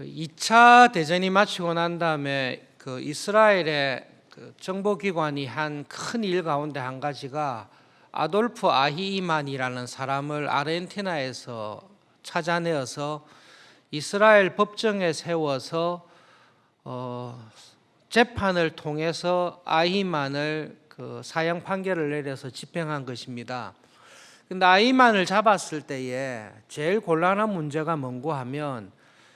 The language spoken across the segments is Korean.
2차 대전이 마치고 난 다음에 이스라엘의 정보기관이 한 큰 일 가운데 한 가지가 아돌프 아히이만이라는 사람을 아르헨티나에서 찾아내어서 이스라엘 법정에 세워서 재판을 통해서 아히만을 사형 판결을 내려서 집행한 것입니다. 근데 아히만을 잡았을 때에 제일 곤란한 문제가 뭔고 하면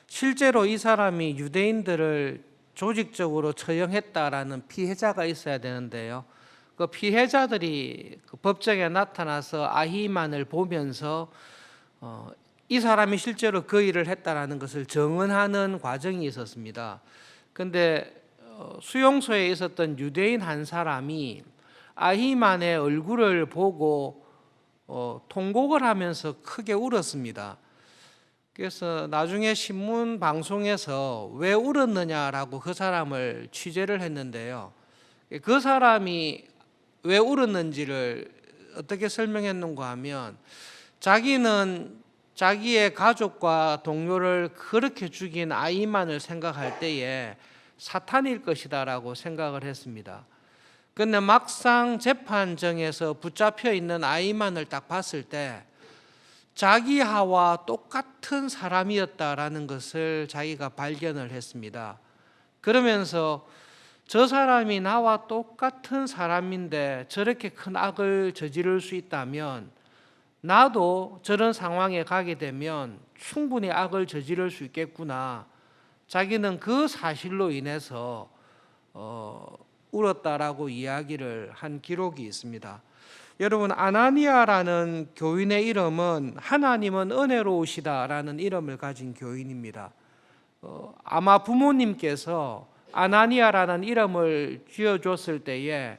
실제로 이 사람이 유대인들을 조직적으로 처형했다라는 피해자가 있어야 되는데요. 그 피해자들이 법정에 나타나서 아히만을 보면서 이 사람이 실제로 그 일을 했다라는 것을 증언하는 과정이 있었습니다. 그런데 수용소에 있었던 유대인 한 사람이 아히만의 얼굴을 보고 통곡을 하면서 크게 울었습니다. 그래서 나중에 신문 방송에서 왜 울었느냐라고 그 사람을 취재를 했는데요. 그 사람이 왜 울었는지를 어떻게 설명했는가 하면 자기는 자기의 가족과 동료를 그렇게 죽인 아히만을 생각할 때에 사탄일 것이다라고 생각을 했습니다. 그런데 막상 재판정에서 붙잡혀 있는 아히만을 딱 봤을 때 자기와 똑같은 사람이었다라는 것을 자기가 발견을 했습니다. 그러면서 저 사람이 나와 똑같은 사람인데 저렇게 큰 악을 저지를 수 있다면 나도 저런 상황에 가게 되면 충분히 악을 저지를 수 있겠구나. 자기는 그 사실로 인해서 울었다라고 이야기를 한 기록이 있습니다. 여러분, 아나니아라는 교인의 이름은 하나님은 은혜로우시다라는 이름을 가진 교인입니다. 아마 부모님께서 아나니아라는 이름을 지어줬을 때에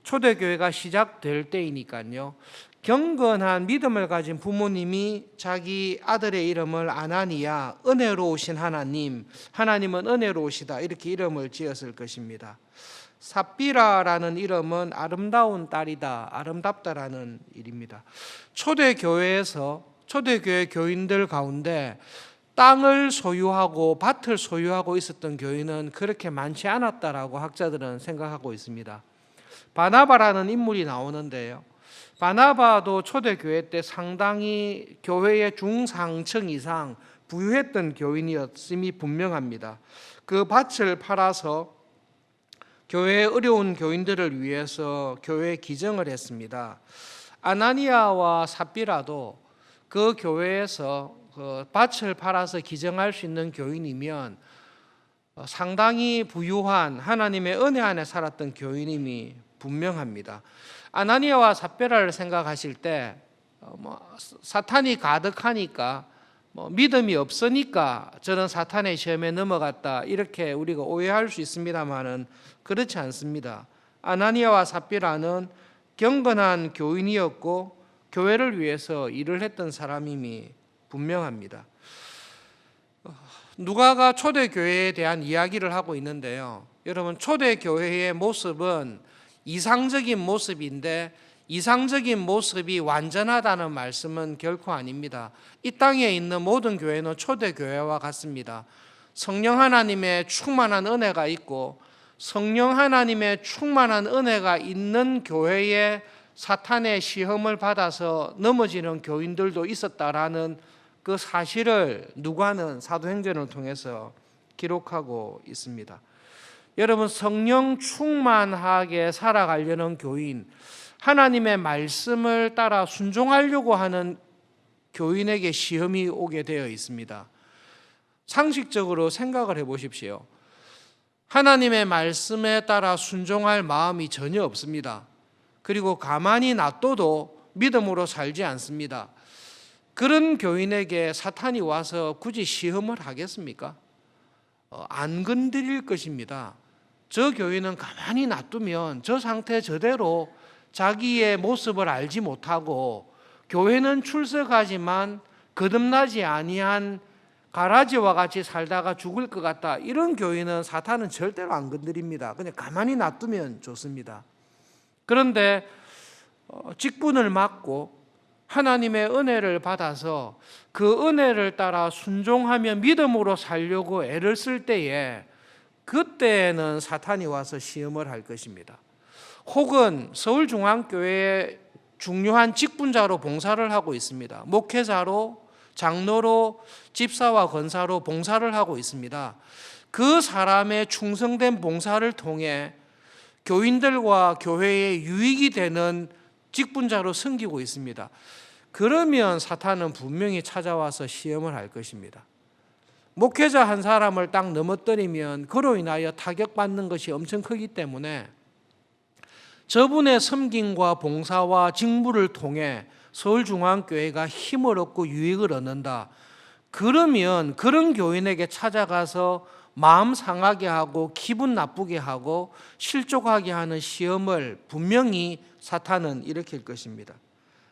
초대교회가 시작될 때이니까요. 경건한 믿음을 가진 부모님이 자기 아들의 이름을 아나니아, 은혜로우신 하나님, 하나님은 은혜로우시다 이렇게 이름을 지었을 것입니다. 삽비라라는 이름은 아름다운 딸이다, 아름답다라는 일입니다. 초대교회 교인들 가운데 땅을 소유하고 밭을 소유하고 있었던 교인은 그렇게 많지 않았다라고 학자들은 생각하고 있습니다. 바나바라는 인물이 나오는데요. 바나바도 초대교회 때 상당히 교회의 중상층 이상 부유했던 교인이었음이 분명합니다. 그 밭을 팔아서 교회에 어려운 교인들을 위해서 교회에 기증을 했습니다. 아나니아와 삽비라도 그 교회에서 그 밭을 팔아서 기증할 수 있는 교인이면 상당히 부유한 하나님의 은혜 안에 살았던 교인임이 분명합니다. 아나니아와 삽비라를 생각하실 때 사탄이 가득하니까 믿음이 없으니까 저는 사탄의 시험에 넘어갔다 이렇게 우리가 오해할 수 있습니다만은 그렇지 않습니다. 아나니아와 삽비라는 경건한 교인이었고 교회를 위해서 일을 했던 사람임이 분명합니다. 누가가 초대교회에 대한 이야기를 하고 있는데요. 여러분, 초대교회의 모습은 이상적인 모습인데 이상적인 모습이 완전하다는 말씀은 결코 아닙니다. 이 땅에 있는 모든 교회는 초대교회와 같습니다. 성령 하나님의 충만한 은혜가 있고 성령 하나님의 충만한 은혜가 있는 교회에 사탄의 시험을 받아서 넘어지는 교인들도 있었다라는 그 사실을 누가는 사도행전을 통해서 기록하고 있습니다. 여러분, 성령 충만하게 살아가려는 교인, 하나님의 말씀을 따라 순종하려고 하는 교인에게 시험이 오게 되어 있습니다. 상식적으로 생각을 해보십시오. 하나님의 말씀에 따라 순종할 마음이 전혀 없습니다. 그리고 가만히 놔둬도 믿음으로 살지 않습니다. 그런 교인에게 사탄이 와서 굳이 시험을 하겠습니까? 안 건드릴 것입니다. 저 교인은 가만히 놔두면 저 상태 저대로 자기의 모습을 알지 못하고 교회는 출석하지만 거듭나지 아니한 가라지와 같이 살다가 죽을 것 같다. 이런 교인은 사탄은 절대로 안 건드립니다. 그냥 가만히 놔두면 좋습니다. 그런데 직분을 맡고 하나님의 은혜를 받아서 그 은혜를 따라 순종하며 믿음으로 살려고 애를 쓸 때에 그때는 사탄이 와서 시험을 할 것입니다. 혹은 서울중앙교회에 중요한 직분자로 봉사를 하고 있습니다. 목회자로, 장로로, 집사와 권사로 봉사를 하고 있습니다. 그 사람의 충성된 봉사를 통해 교인들과 교회에 유익이 되는 직분자로 섬기고 있습니다. 그러면 사탄은 분명히 찾아와서 시험을 할 것입니다. 목회자 한 사람을 딱 넘어뜨리면 그로 인하여 타격받는 것이 엄청 크기 때문에 저분의 섬김과 봉사와 직무를 통해 서울중앙교회가 힘을 얻고 유익을 얻는다. 그러면 그런 교인에게 찾아가서 마음 상하게 하고 기분 나쁘게 하고 실족하게 하는 시험을 분명히 사탄은 일으킬 것입니다.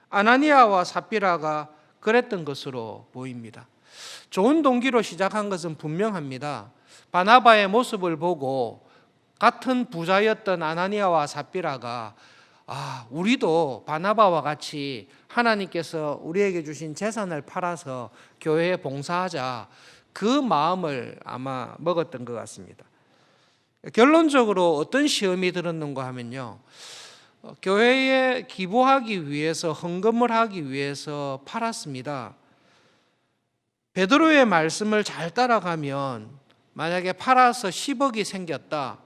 아나니아와 삽비라가 그랬던 것으로 보입니다. 좋은 동기로 시작한 것은 분명합니다. 바나바의 모습을 보고 같은 부자였던 아나니아와 삽비라가 우리도 바나바와 같이 하나님께서 우리에게 주신 재산을 팔아서 교회에 봉사하자, 그 마음을 아마 먹었던 것 같습니다. 결론적으로 어떤 시험이 들었는가 하면요, 교회에 기부하기 위해서, 헌금을 하기 위해서 팔았습니다. 베드로의 말씀을 잘 따라가면 만약에 팔아서 10억이 생겼다,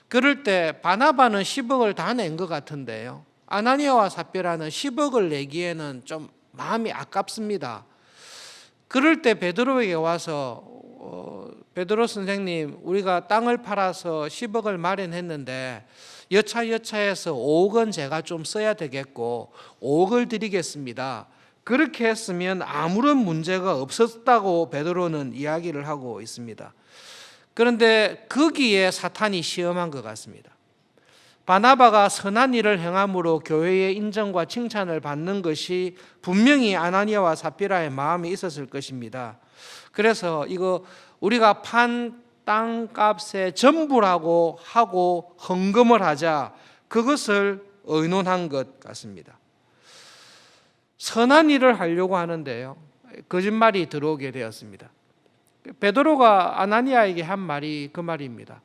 그럴 때 바나바는 10억을 다 낸 것 같은데요, 아나니아와 삽비라는 10억을 내기에는 좀 마음이 아깝습니다. 그럴 때 베드로에게 와서 베드로 선생님, 우리가 땅을 팔아서 10억을 마련했는데 여차여차해서 5억은 제가 좀 써야 되겠고 5억을 드리겠습니다. 그렇게 했으면 아무런 문제가 없었다고 베드로는 이야기를 하고 있습니다. 그런데 거기에 사탄이 시험한 것 같습니다. 바나바가 선한 일을 행함으로 교회의 인정과 칭찬을 받는 것이 분명히 아나니아와 삽비라의 마음에 있었을 것입니다. 그래서 이거 우리가 판 땅값의 전부라고 하고 헌금을 하자, 그것을 의논한 것 같습니다. 선한 일을 하려고 하는데요, 거짓말이 들어오게 되었습니다. 베드로가 아나니아에게 한 말이 그 말입니다.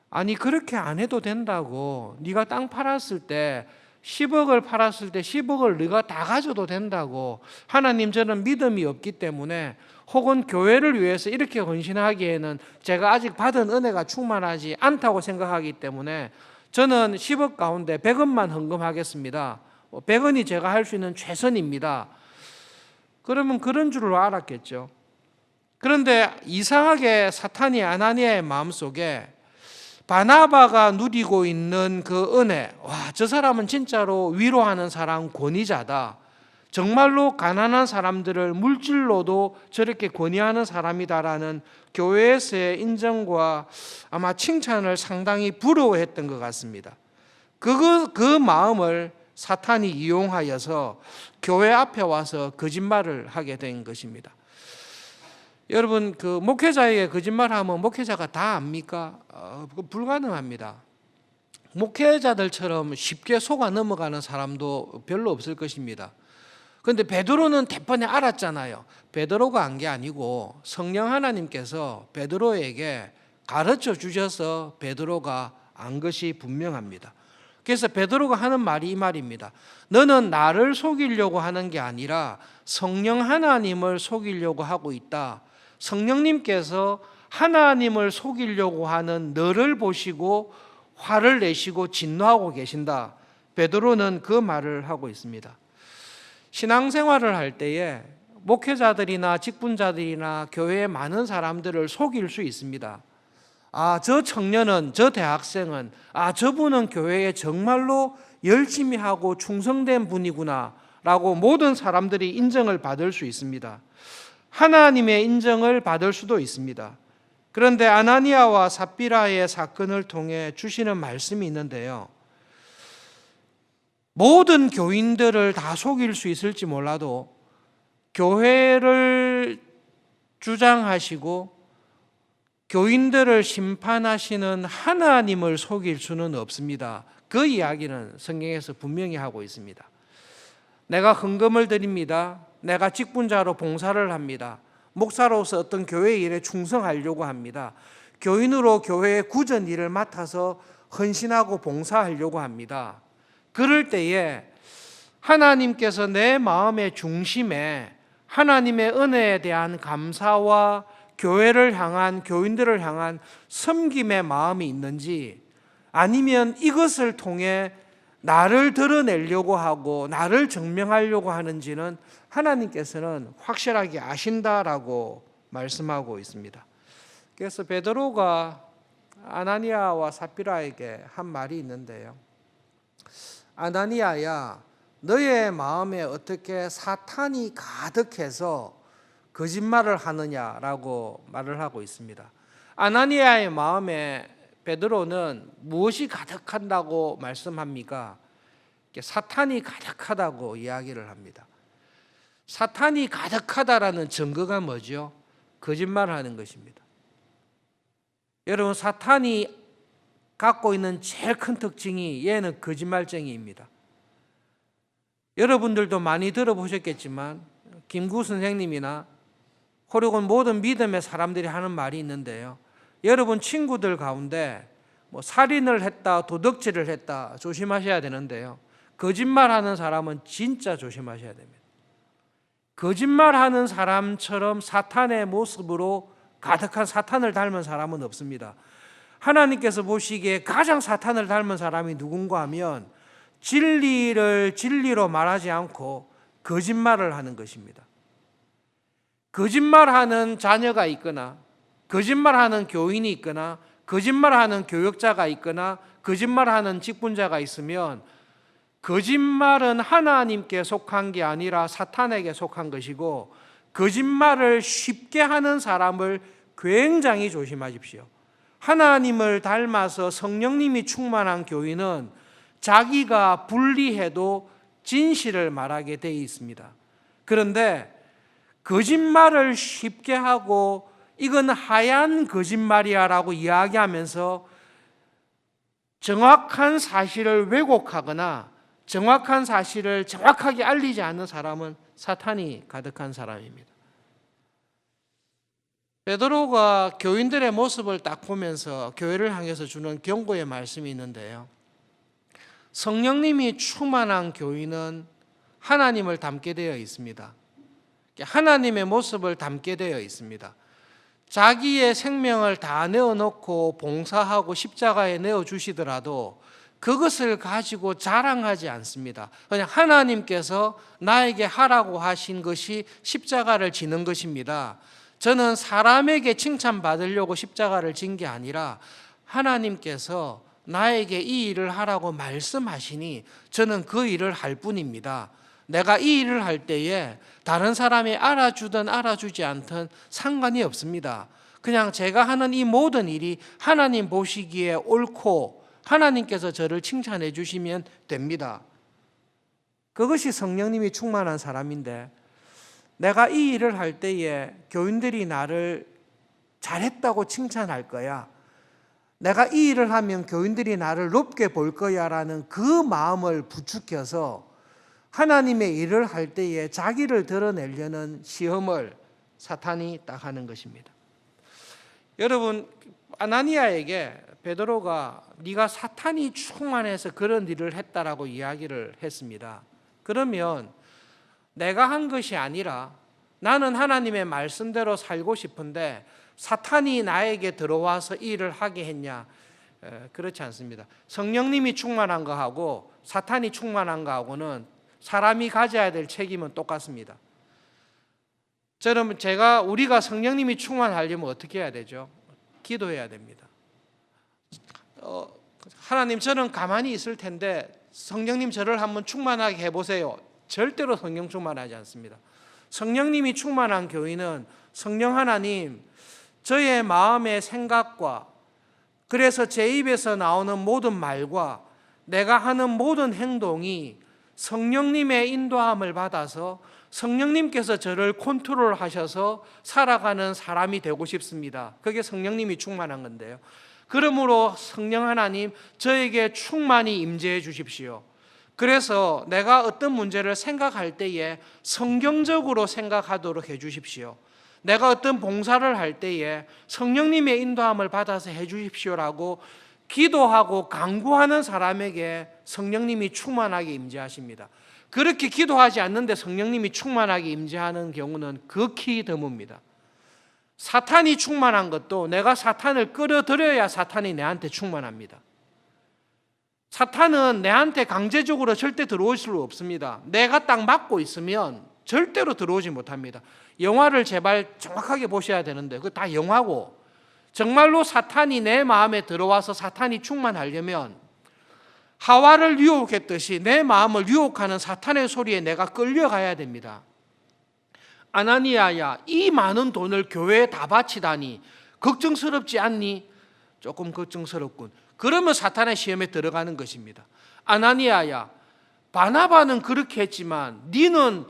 아니, 그렇게 안 해도 된다고. 네가 땅 팔았을 때 10억을 팔았을 때 10억을 네가 다 가져도 된다고. 하나님, 저는 믿음이 없기 때문에 혹은 교회를 위해서 이렇게 헌신하기에는 제가 아직 받은 은혜가 충만하지 않다고 생각하기 때문에 저는 10억 가운데 100원만 헌금하겠습니다. 100원이 제가 할 수 있는 최선입니다. 그러면 그런 줄로 알았겠죠. 그런데 이상하게 사탄이 아나니아의 마음속에 바나바가 누리고 있는 그 은혜, 저 사람은 진짜로 위로하는 사람, 권위자다, 정말로 가난한 사람들을 물질로도 저렇게 권위하는 사람이다라는 교회에서의 인정과 아마 칭찬을 상당히 부러워했던 것 같습니다. 그 마음을 사탄이 이용하여서 교회 앞에 와서 거짓말을 하게 된 것입니다. 여러분, 그 목회자에게 거짓말하면 목회자가 다 압니까? 불가능합니다. 목회자들처럼 쉽게 속아 넘어가는 사람도 별로 없을 것입니다. 그런데 베드로는 대번에 알았잖아요. 베드로가 안 게 아니고 성령 하나님께서 베드로에게 가르쳐 주셔서 베드로가 안 것이 분명합니다. 그래서 베드로가 하는 말이 이 말입니다. 너는 나를 속이려고 하는 게 아니라 성령 하나님을 속이려고 하고 있다. 성령님께서 하나님을 속이려고 하는 너를 보시고 화를 내시고 진노하고 계신다. 베드로는 그 말을 하고 있습니다. 신앙생활을 할 때에 목회자들이나 직분자들이나 교회의 많은 사람들을 속일 수 있습니다. 저 청년은, 저 대학생은, 저분은 교회에 정말로 열심히 하고 충성된 분이구나 라고 모든 사람들이 인정을 받을 수 있습니다. 하나님의 인정을 받을 수도 있습니다. 그런데 아나니아와 삽비라의 사건을 통해 주시는 말씀이 있는데요, 모든 교인들을 다 속일 수 있을지 몰라도 교회를 주장하시고 교인들을 심판하시는 하나님을 속일 수는 없습니다. 그 이야기는 성경에서 분명히 하고 있습니다. 내가 헌금을 드립니다. 내가 직분자로 봉사를 합니다. 목사로서 어떤 교회 일에 충성하려고 합니다. 교인으로 교회의 구전 일을 맡아서 헌신하고 봉사하려고 합니다. 그럴 때에 하나님께서 내 마음의 중심에 하나님의 은혜에 대한 감사와 교회를 향한, 교인들을 향한 섬김의 마음이 있는지, 아니면 이것을 통해 나를 드러내려고 하고 나를 증명하려고 하는지는 하나님께서는 확실하게 아신다라고 말씀하고 있습니다. 그래서 베드로가 아나니아와 삽비라에게 한 말이 있는데요. 아나니아야, 너의 마음에 어떻게 사탄이 가득해서 거짓말을 하느냐라고 말을 하고 있습니다. 아나니아의 마음에 베드로는 무엇이 가득한다고 말씀합니까? 사탄이 가득하다고 이야기를 합니다. 사탄이 가득하다라는 증거가 뭐죠? 거짓말하는 것입니다. 여러분, 사탄이 갖고 있는 제일 큰 특징이 얘는 거짓말쟁이입니다. 여러분들도 많이 들어보셨겠지만 김구 선생님이나 혹은 모든 믿음의 사람들이 하는 말이 있는데요. 여러분 친구들 가운데 살인을 했다, 도둑질을 했다 조심하셔야 되는데요. 거짓말하는 사람은 진짜 조심하셔야 됩니다. 거짓말하는 사람처럼 사탄의 모습으로 가득한 사탄을 닮은 사람은 없습니다. 하나님께서 보시기에 가장 사탄을 닮은 사람이 누군가 하면 진리를 진리로 말하지 않고 거짓말을 하는 것입니다. 거짓말하는 자녀가 있거나 거짓말하는 교인이 있거나 거짓말하는 교역자가 있거나 거짓말하는 직분자가 있으면 거짓말은 하나님께 속한 게 아니라 사탄에게 속한 것이고, 거짓말을 쉽게 하는 사람을 굉장히 조심하십시오. 하나님을 닮아서 성령님이 충만한 교인은 자기가 불리해도 진실을 말하게 되어 있습니다. 그런데 거짓말을 쉽게 하고 이건 하얀 거짓말이야 라고 이야기하면서 정확한 사실을 왜곡하거나 정확한 사실을 정확하게 알리지 않는 사람은 사탄이 가득한 사람입니다. 베드로가 교인들의 모습을 딱 보면서 교회를 향해서 주는 경고의 말씀이 있는데요. 성령님이 충만한 교인은 하나님을 닮게 되어 있습니다. 하나님의 모습을 닮게 되어 있습니다. 자기의 생명을 다 내어놓고 봉사하고 십자가에 내어주시더라도 그것을 가지고 자랑하지 않습니다. 그냥 하나님께서 나에게 하라고 하신 것이 십자가를 지는 것입니다. 저는 사람에게 칭찬받으려고 십자가를 진 게 아니라 하나님께서 나에게 이 일을 하라고 말씀하시니 저는 그 일을 할 뿐입니다. 내가 이 일을 할 때에 다른 사람이 알아주든 알아주지 않든 상관이 없습니다. 그냥 제가 하는 이 모든 일이 하나님 보시기에 옳고 하나님께서 저를 칭찬해 주시면 됩니다. 그것이 성령님이 충만한 사람인데, 내가 이 일을 할 때에 교인들이 나를 잘했다고 칭찬할 거야, 내가 이 일을 하면 교인들이 나를 높게 볼 거야 라는 그 마음을 부추겨서 하나님의 일을 할 때에 자기를 드러내려는 시험을 사탄이 딱 하는 것입니다. 여러분, 아나니아에게 베드로가 네가 사탄이 충만해서 그런 일을 했다라고 이야기를 했습니다. 그러면 내가 한 것이 아니라 나는 하나님의 말씀대로 살고 싶은데 사탄이 나에게 들어와서 이 일을 하게 했냐? 그렇지 않습니다. 성령님이 충만한 거하고 사탄이 충만한 거하고는 사람이 가져야 될 책임은 똑같습니다. 우리가 성령님이 충만하려면 어떻게 해야 되죠? 기도해야 됩니다. 하나님, 저는 가만히 있을 텐데 성령님 저를 한번 충만하게 해보세요. 절대로 성령 충만하지 않습니다. 성령님이 충만한 교인은 성령 하나님, 저의 마음의 생각과 그래서 제 입에서 나오는 모든 말과 내가 하는 모든 행동이 성령님의 인도함을 받아서 성령님께서 저를 컨트롤하셔서 살아가는 사람이 되고 싶습니다. 그게 성령님이 충만한 건데요. 그러므로 성령 하나님, 저에게 충만히 임재해 주십시오. 그래서 내가 어떤 문제를 생각할 때에 성경적으로 생각하도록 해 주십시오. 내가 어떤 봉사를 할 때에 성령님의 인도함을 받아서 해 주십시오라고 기도하고 간구하는 사람에게 성령님이 충만하게 임재하십니다. 그렇게 기도하지 않는데 성령님이 충만하게 임재하는 경우는 극히 드뭅니다. 사탄이 충만한 것도 내가 사탄을 끌어들여야 사탄이 내한테 충만합니다. 사탄은 내한테 강제적으로 절대 들어올 수 없습니다. 내가 딱 막고 있으면 절대로 들어오지 못합니다. 영화를 제발 정확하게 보셔야 되는데 그거 다 영화고, 정말로 사탄이 내 마음에 들어와서 사탄이 충만하려면 하와를 유혹했듯이 내 마음을 유혹하는 사탄의 소리에 내가 끌려가야 됩니다. 아나니아야, 이 많은 돈을 교회에 다 바치다니 걱정스럽지 않니? 조금 걱정스럽군. 그러면 사탄의 시험에 들어가는 것입니다. 아나니아야, 바나바는 그렇게 했지만 니는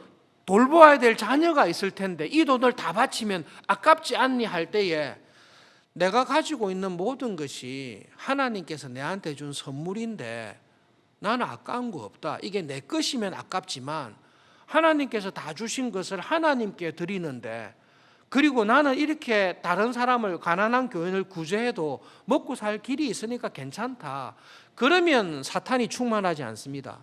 돌보아야 될 자녀가 있을 텐데 이 돈을 다 바치면 아깝지 않니? 할 때에 내가 가지고 있는 모든 것이 하나님께서 내한테 준 선물인데 나는 아까운 거 없다. 이게 내 것이면 아깝지만 하나님께서 다 주신 것을 하나님께 드리는데, 그리고 나는 이렇게 다른 사람을, 가난한 교인을 구제해도 먹고 살 길이 있으니까 괜찮다. 그러면 사탄이 충만하지 않습니다.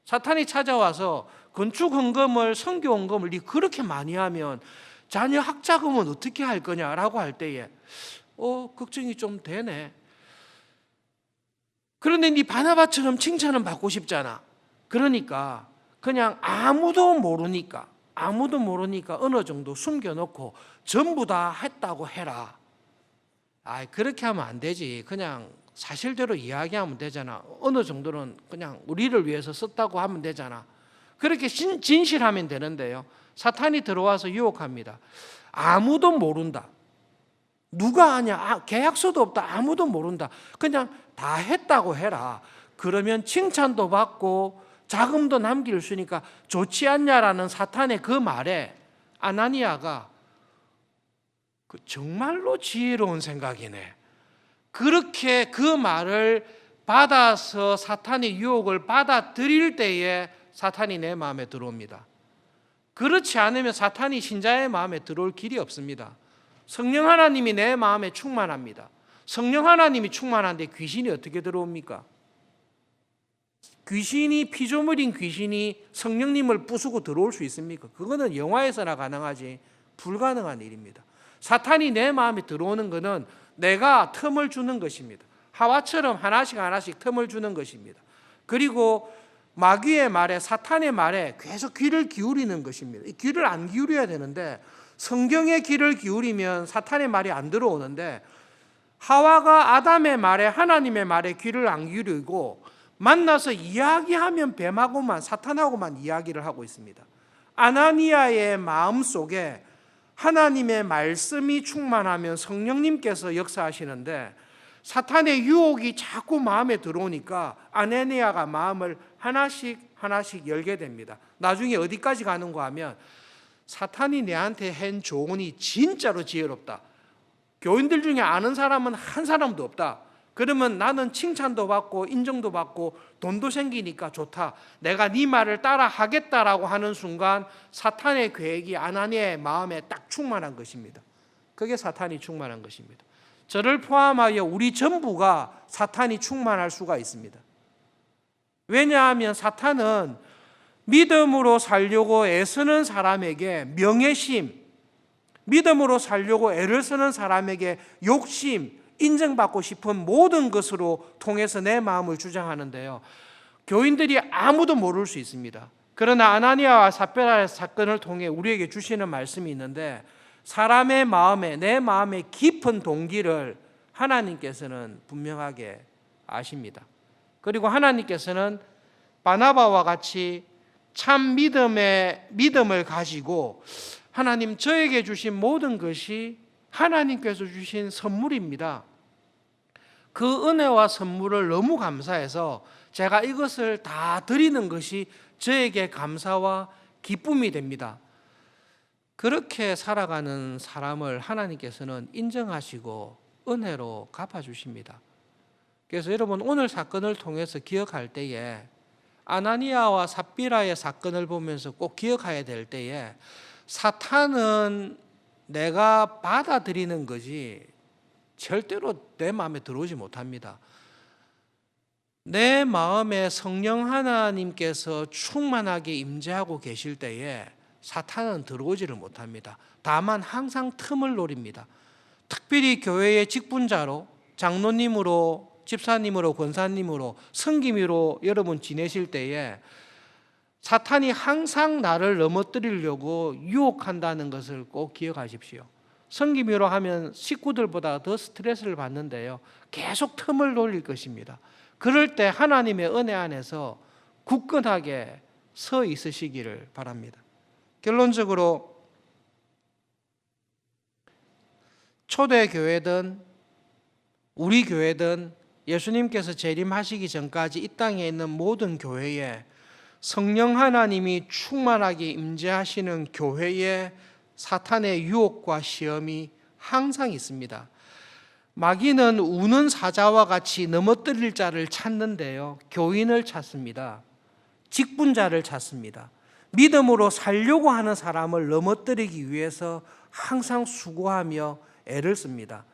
사탄이 찾아와서 건축 헌금을, 선교 헌금을 네 그렇게 많이 하면 자녀 학자금은 어떻게 할 거냐라고 할 때에 걱정이 좀 되네. 그런데 네 바나바처럼 칭찬은 받고 싶잖아. 그러니까 그냥 아무도 모르니까 어느 정도 숨겨놓고 전부 다 했다고 해라. 그렇게 하면 안 되지. 그냥 사실대로 이야기하면 되잖아. 어느 정도는 그냥 우리를 위해서 썼다고 하면 되잖아. 그렇게 진실하면 되는데요, 사탄이 들어와서 유혹합니다. 아무도 모른다. 누가 아냐? 계약서도 없다. 아무도 모른다. 그냥 다 했다고 해라. 그러면 칭찬도 받고 자금도 남길 수 있으니까 좋지 않냐라는 사탄의 그 말에 아나니아가 정말로 지혜로운 생각이네. 그렇게 그 말을 받아서 사탄의 유혹을 받아들일 때에 사탄이 내 마음에 들어옵니다. 그렇지 않으면 사탄이 신자의 마음에 들어올 길이 없습니다. 성령 하나님이 내 마음에 충만합니다. 성령 하나님이 충만한데 귀신이 어떻게 들어옵니까? 귀신이, 피조물인 귀신이 성령님을 부수고 들어올 수 있습니까? 그거는 영화에서나 가능하지 불가능한 일입니다. 사탄이 내 마음에 들어오는 것은 내가 틈을 주는 것입니다. 하와처럼 하나씩 틈을 주는 것입니다. 그리고 마귀의 말에, 사탄의 말에 계속 귀를 기울이는 것입니다. 귀를 안 기울여야 되는데 성경의 귀를 기울이면 사탄의 말이 안 들어오는데, 하와가 아담의 말에, 하나님의 말에 귀를 안 기울이고 만나서 이야기하면 뱀하고만, 사탄하고만 이야기를 하고 있습니다. 아나니아의 마음속에 하나님의 말씀이 충만하면 성령님께서 역사하시는데 사탄의 유혹이 자꾸 마음에 들어오니까 아나니아가 마음을 하나씩 열게 됩니다. 나중에 어디까지 가는가 하면 사탄이 내한테 한 조언이 진짜로 지혜롭다. 교인들 중에 아는 사람은 한 사람도 없다. 그러면 나는 칭찬도 받고 인정도 받고 돈도 생기니까 좋다. 내가 네 말을 따라 하겠다라고 하는 순간 사탄의 계획이 아나니아의 마음에 딱 충만한 것입니다. 그게 사탄이 충만한 것입니다. 저를 포함하여 우리 전부가 사탄이 충만할 수가 있습니다. 왜냐하면 사탄은 믿음으로 살려고 애쓰는 사람에게 명예심, 믿음으로 살려고 애를 쓰는 사람에게 욕심, 인정받고 싶은 모든 것으로 통해서 내 마음을 주장하는데요, 교인들이 아무도 모를 수 있습니다. 그러나 아나니아와 삽비라의 사건을 통해 우리에게 주시는 말씀이 있는데, 사람의 마음에, 내 마음의 깊은 동기를 하나님께서는 분명하게 아십니다. 그리고 하나님께서는 바나바와 같이 참 믿음을 가지고, 하나님 저에게 주신 모든 것이 하나님께서 주신 선물입니다. 그 은혜와 선물을 너무 감사해서 제가 이것을 다 드리는 것이 저에게 감사와 기쁨이 됩니다. 그렇게 살아가는 사람을 하나님께서는 인정하시고 은혜로 갚아주십니다. 그래서 여러분, 오늘 사건을 통해서 기억할 때에 아나니아와 삽비라의 사건을 보면서 꼭 기억해야 될 때에 사탄은 내가 받아들이는 거지 절대로 내 마음에 들어오지 못합니다. 내 마음에 성령 하나님께서 충만하게 임재하고 계실 때에 사탄은 들어오지를 못합니다. 다만 항상 틈을 노립니다. 특별히 교회의 직분자로 장로님으로 집사님으로 권사님으로 성김이로 여러분 지내실 때에 사탄이 항상 나를 넘어뜨리려고 유혹한다는 것을 꼭 기억하십시오. 성김이로 하면 식구들보다 더 스트레스를 받는데요. 계속 틈을 노릴 것입니다. 그럴 때 하나님의 은혜 안에서 굳건하게 서 있으시기를 바랍니다. 결론적으로 초대교회든 우리 교회든 예수님께서 재림하시기 전까지 이 땅에 있는 모든 교회에 성령 하나님이 충만하게 임재하시는 교회에 사탄의 유혹과 시험이 항상 있습니다. 마귀는 우는 사자와 같이 넘어뜨릴 자를 찾는데요. 교인을 찾습니다. 직분자를 찾습니다. 믿음으로 살려고 하는 사람을 넘어뜨리기 위해서 항상 수고하며 애를 씁니다.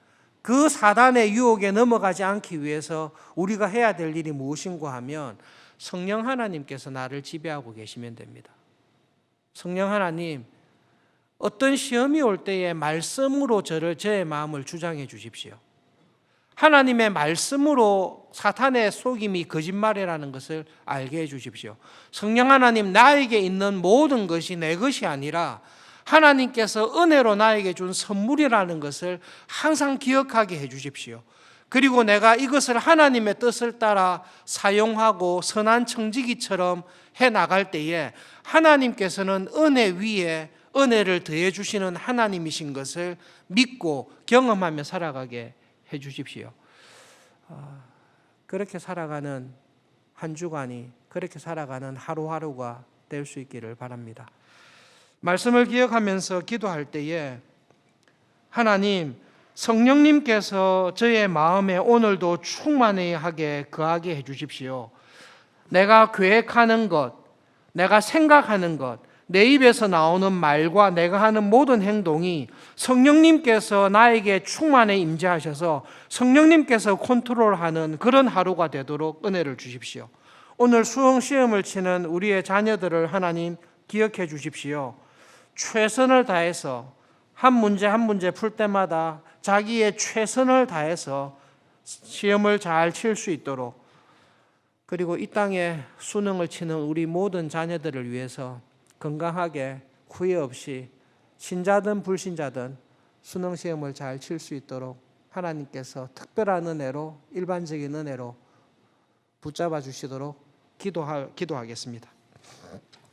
그 사단의 유혹에 넘어가지 않기 위해서 우리가 해야 될 일이 무엇인가 하면 성령 하나님께서 나를 지배하고 계시면 됩니다. 성령 하나님, 어떤 시험이 올 때에 말씀으로 저의 마음을 주장해 주십시오. 하나님의 말씀으로 사탄의 속임이 거짓말이라는 것을 알게 해 주십시오. 성령 하나님, 나에게 있는 모든 것이 내 것이 아니라 하나님께서 은혜로 나에게 준 선물이라는 것을 항상 기억하게 해 주십시오. 그리고 내가 이것을 하나님의 뜻을 따라 사용하고 선한 청지기처럼 해 나갈 때에 하나님께서는 은혜 위에 은혜를 더해 주시는 하나님이신 것을 믿고 경험하며 살아가게 해 주십시오. 그렇게 살아가는 한 주간이, 그렇게 살아가는 하루하루가 될 수 있기를 바랍니다. 말씀을 기억하면서 기도할 때에 하나님, 성령님께서 저의 마음에 오늘도 충만하게 거하게 해 주십시오. 내가 계획하는 것, 내가 생각하는 것, 내 입에서 나오는 말과 내가 하는 모든 행동이 성령님께서 나에게 충만히 임재하셔서 성령님께서 컨트롤하는 그런 하루가 되도록 은혜를 주십시오. 오늘 수험시험을 치는 우리의 자녀들을 하나님 기억해 주십시오. 최선을 다해서 한 문제 한 문제 풀 때마다 자기의 최선을 다해서 시험을 잘 칠 수 있도록, 그리고 이 땅에 수능을 치는 우리 모든 자녀들을 위해서 건강하게 후회 없이 신자든 불신자든 수능 시험을 잘 칠 수 있도록 하나님께서 특별한 은혜로, 일반적인 은혜로 붙잡아 주시도록 기도하겠습니다.